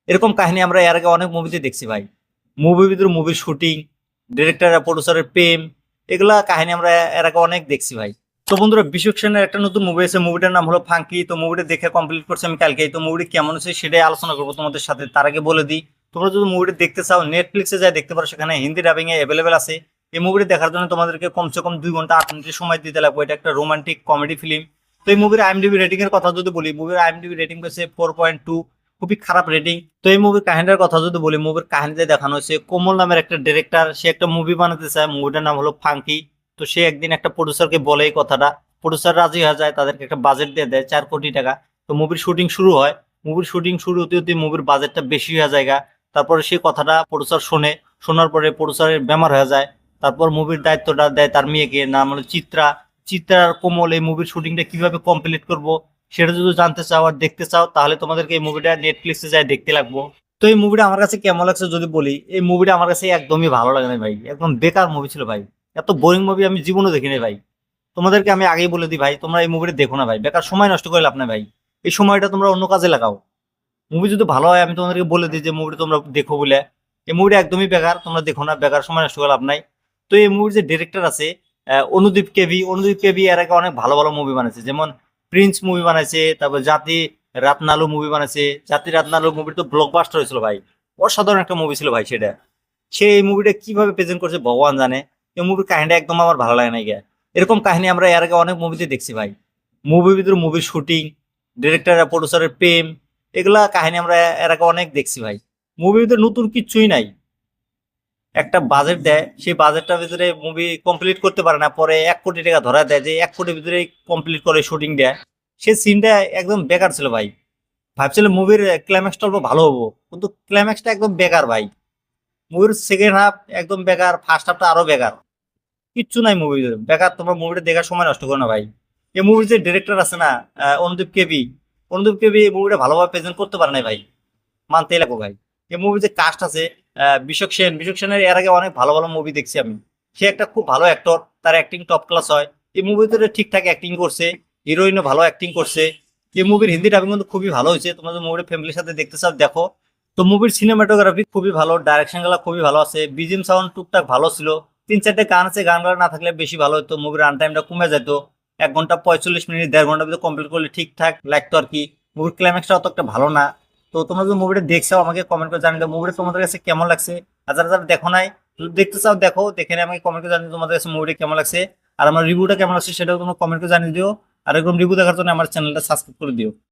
এরকম কাহিনী আমরা এর আগে অনেক মুভিতে দেখছি ভাই। মুভির ভিতরে মুভির শুটিং, ডিরেক্টর আর প্রডিউসারের প্রেম, এগুলা কাহিনী আমরা এর আগে অনেক দেখছি ভাই। তো বন্ধুরা, বিশ্বক সেনের একটা নতুন মুভি আছে, মুভিটার নাম হলো ফাঙ্কি। তো মুভিটা দেখে কমপ্লিট করছি আমি কালকে। তো মুভিটি কেমন হচ্ছে সেটাই আলোচনা করবো তোমাদের সাথে। তার আগে বলে দিই, তোমরা যদি মুভিটা দেখতে চাও নেটফ্লিক্সে যাই দেখতে পারো, সেখানে হিন্দি ডাবিং এ অ্যাভেলেবেল আছে। এই মুভিটি দেখার জন্য তোমাদেরকে কমসে কম 2 ঘন্টা 8 মিনিটের সময় দিতে লাগবে। এটা একটা রোমান্টিক কমেডি ফিল্ম। তো এই মুভির আইএমডিবি রেটিং এর কথা যদি বলি, মুভির আইএমডিবি রেটিং হচ্ছে 4.2, খুবই খারাপ রেটিং। তো এই মুভির কাহিনীর কথা যদি বলি, মুভির কাহিনীতে দেখানো হয়েছে কোমল নামের একটা ডিরেক্টর, সে একটা মুভি বানাতে চায়, মুভিটার নাম হলো ফাঙ্কি। তো সে একদিন একটা প্রডিউসারকে বলে এই কথাটা, প্রডিউসার রাজি হয়ে যায়, তাদেরকে একটা বাজেট দিয়ে দেয় 4 কোটি টাকা। তো মুভির শুটিং শুরু হয়। মুভির শুটিং শুরু হতে হতে মুভির বাজেটটা বেশি হয়ে যায়। তারপরে সেই কথাটা প্রডিউসার শোনে, শোনার পরে প্রডিউসারের বেমার হয়ে যায়। তারপর মুভির দায়িত্বটা দেয় তার মেয়েকে, নাম হলো চিত্রা। চিত্রা আর কোমল এই মুভির শুটিংটা কিভাবে কমপ্লিট করব সেটা যদি জানতে চাও আর দেখতে চাও, তাহলে তোমাদেরকে এই মুভিটা নেটফ্লিক্সে যাই দেখতে লাগবো। তো এই মুভিটা আমার কাছে কেমন লাগছে যদি বলি, এই মুভিটা আমার কাছে একদমই ভালো লাগে না ভাই। একদম বেকার মুভি ছিল ভাই। এত বোরিং মুভি আমি জীবনে দেখিনি ভাই। তোমাদেরকে আমি আগেই বলে দিই ভাই, তোমরা এই মুভিটা দেখো না ভাই, বেকার সময় নষ্ট করে লাভ নাই ভাই। এই সময়টা তোমরা অন্য কাজে লাগাও। মুভি যদি ভালো হয় আমি তোমাদেরকে বলে দিই যে মুভিটা তোমরা দেখো বলে। এই মুভিটা একদমই বেকার, তোমরা দেখো না, বেকার সময় নষ্ট করে লাভ নাই। তো এই মুভির যে ডিরেক্টর আছে অনুদীপ কেবি, অনুদীপ কেবি এর আগে অনেক ভালো ভালো মুভি বানাইছে, যেমন প্রিন্স মুভি বানাইছে, তারপর জাতি রাতনালু মুভি বানাইছে। জাতি রাতনালু মুভি তো ব্লকবাস্টার হয়েছিল ভাই, অসাধারণ একটা মুভি ছিল ভাই সেটা। সে এই মুভিটা কিভাবে প্রেজেন্ট করছে ভগবান জানে। এই মুভির কাহিনীটা একদম আমার ভালো লাগে না গিয়া। এরকম কাহিনী আমরা এর আগে অনেক মুভিতে দেখছি ভাই। মুভির ভিতরে মুভির শুটিং, ডিরেক্টর আর প্রডিউসারের প্রেম, এগুলা কাহিনী আমরা এর আগে অনেক দেখছি ভাই। মুভির ভিতরে নতুন কিচ্ছুই নাই। একটা বাজেট দেয়, সেই বাজেটটার ভিতরে মুভি কমপ্লিট করতে পারে না, পরে 1 কোটি টাকা ধরা দেয় যে 1 কোটির ভিতরে কমপ্লিট করে শুটিং দেয়। সেই সিনটা একদম বেকার ছিল ভাই। ভাবছিলাম মুভির ক্লাইম্যাক্সটা অল্প ভালো হবো, কিন্তু ক্লাইম্যাক্সটা একদম বেকার ভাই। মুভির সেকেন্ড হাফ একদম বেকার, ফার্স্ট হাফটা আরো বেকার। কিচ্ছু নাই মুভি বেকার, তোমরা মুভিটা দেখার সময় নষ্ট করো না ভাই। এই মুভির যে ডিরেক্টর আছে না, অনুদীপ কেবি, অনুদীপ কেবি এই মুভিটা ভালোভাবে প্রেজেন্ট করতে পারে নাই ভাই, মানতেই লাগবো ভাই। এই মুভির যে কাস্ট আছে, বিশ্বক সেন, বিশ্বক সেনের এর আগে অনেক ভালো ভালো মুভি দেখছি আমি। সে একটা খুব ভালো অ্যাক্টর, তার অ্যাক্টিং টপ ক্লাস হয়। এই মুভিতে ঠিকঠাক অ্যাক্টিং করছে, হিরোইনও ভালো অ্যাক্টিং করছে। এই মুভির হিন্দি ডাবিং কিন্তু খুবই ভালো হয়েছে, তোমরা যদি মুভির ফ্যামিলির সাথে দেখতে চাও দেখো। তো মুভির সিনেমাটোগ্রাফি খুবই ভালো, ডাইরেকশন গুলা খুবই ভালো আছে, বিজিএম সাউন্ড টুকটাক ভালো ছিল। 3-4টে গান আছে, গানগুলো না থাকলে বেশি ভালো হতো, মুভির রান টাইমটা কমে যেত। 1 ঘন্টা 45 মিনিট 1.5 ঘন্টার ভিতরে কমপ্লিট করলে ঠিকঠাক লাগতো আর কি। মুভির ক্লাইম্যাক্সটা অত একটা ভালো না। তো তোমরা যদি মুভিটা দেখছো আমাকে কমেন্ট করে জানিয়ে দাও, মুভিটা তোমাদের কাছে কেমন লাগছে। আর যারা যারা দেখো নাই, যদি দেখতে চাও দেখো, দেখে নিয়ে আমাকে কমেন্ট করে জানিয়ে তোমাদের কাছে মুভিটা কেমন লাগছে। আর আমার রিভিউটা কেমন লাগছে সেটাও তোমরা কমেন্ট করে জানিয়ে দিও। আর এরকম রিভিউ দেখার জন্য আমার চ্যানেলটা সাবস্ক্রাইব করে দিও।